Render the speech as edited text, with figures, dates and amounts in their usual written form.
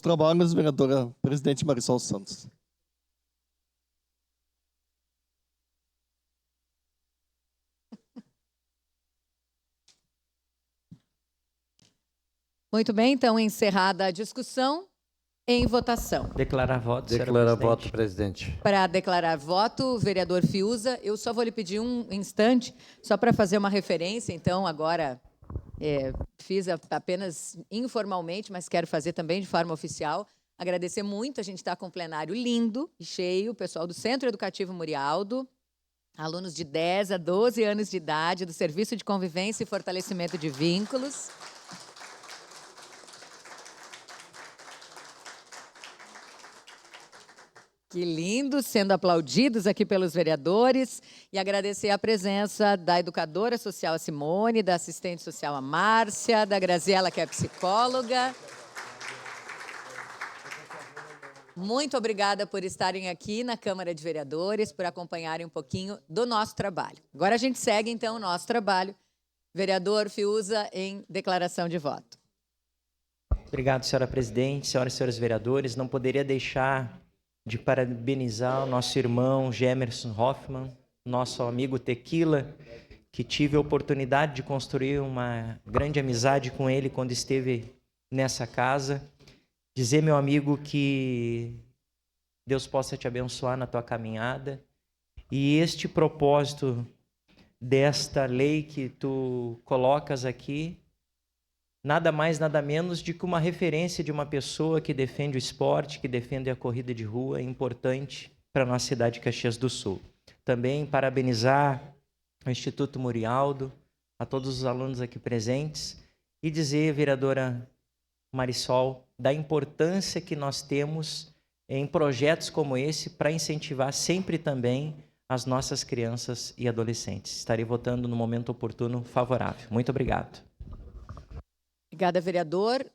trabalhos, vereadora presidente Marisol Santos. Muito bem, então, encerrada a discussão, em votação. Declarar voto, Declara voto, presidente. Para declarar voto, vereador Fiuza, eu só vou lhe pedir um instante, só para fazer uma referência, então, agora fiz apenas informalmente, mas quero fazer também de forma oficial. Agradecer muito, a gente está com um plenário lindo e cheio, o pessoal do Centro Educativo Murialdo, alunos de 10 a 12 anos de idade, do Serviço de Convivência e Fortalecimento de Vínculos. Que lindo, sendo aplaudidos aqui pelos vereadores. E agradecer a presença da educadora social Simone, da assistente social a Márcia, da Graziela, que é psicóloga. Muito obrigada por estarem aqui na Câmara de Vereadores, por acompanharem um pouquinho do nosso trabalho. Agora a gente segue, então, o nosso trabalho. Vereador Fiuza, em declaração de voto. Obrigado, senhora presidente, senhoras e senhores vereadores. Não poderia deixar de parabenizar o nosso irmão Gemerson Hoffmann, nosso amigo Tequila, que tive a oportunidade de construir uma grande amizade com ele quando esteve nessa casa. Dizer, meu amigo, que Deus possa te abençoar na tua caminhada. E este propósito desta lei que tu colocas aqui, nada mais, nada menos de que uma referência de uma pessoa que defende o esporte, que defende a corrida de rua, é importante para a nossa cidade de Caxias do Sul. Também parabenizar o Instituto Murialdo, a todos os alunos aqui presentes, e dizer, vereadora Marisol, da importância que nós temos em projetos como esse para incentivar sempre também as nossas crianças e adolescentes. Estarei votando no momento oportuno favorável. Muito obrigado. Obrigada, vereador.